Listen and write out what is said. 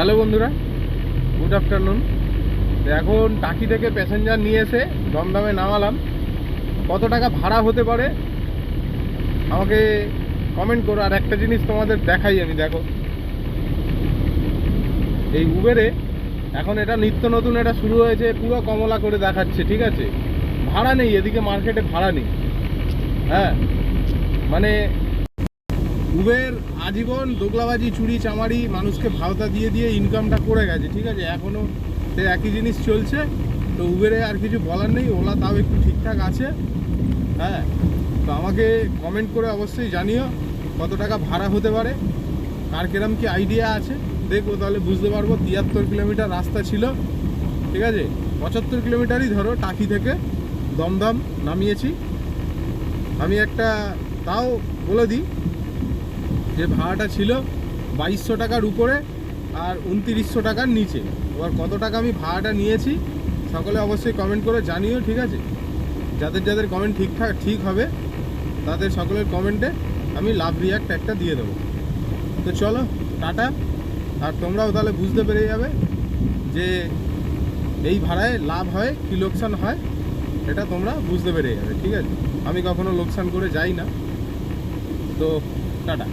Hello বন্ধুরা, good afternoon. এখন টাকি থেকে প্যাসেঞ্জার নিয়ে এসে দমদমে নামালাম। কত টাকা ভাড়া হতে পারে আমাকে কমেন্ট করো। আর একটা জিনিস তোমাদের দেখাই আমি, দেখো এই উবেরে এখন এটা নিত্য নতুন এটা শুরু হয়েছে, পুরো কমলা করে দেখাচ্ছে, ঠিক আছে? ভাড়া নেই, এদিকে মার্কেটে ভাড়া নেই। হ্যাঁ, মানে উবের আজীবন দোগলাবাজি, চুরি চামারি, মানুষকে ভাওতা দিয়ে দিয়ে ইনকামটা করে গেছে, ঠিক আছে? এখনও সে একই জিনিস চলছে। তো উবেরে আর কিছু বলার নেই, ওলা তাও একটু ঠিকঠাক আছে। হ্যাঁ, তো আমাকে কমেন্ট করে অবশ্যই জানিও কত টাকা ভাড়া হতে পারে, কার কিরম কি আইডিয়া আছে। দেখবো, তাহলে বুঝতে পারবো। 73 কিলোমিটার রাস্তা ছিল, ঠিক আছে? 75 কিলোমিটারই ধরো টাকি থেকে দমদম নামিয়েছি আমি। একটা তাও বলে দিই যে ভাড়াটা ছিল 2200 টাকার উপরে আর 2900 টাকার নিচে। এবার কত টাকা আমি ভাড়াটা নিয়েছি সকলে অবশ্যই কমেন্ট করে জানিও, ঠিক আছে? যাদের যাদের কমেন্ট ঠিক হবে তাদের সকলের কমেন্টে আমি লাভ রিয়াক্ট একটা দিয়ে দেবো। তো চলো, টাটা। আর তোমরাও তাহলে বুঝতে পেরে যাবে যে এই ভাড়ায় লাভ হয় কি লোকসান হয়, এটা তোমরা বুঝতে পেরে যাবে, ঠিক আছে? আমি কখনো লোকসান করে যাই না। তো টাটা।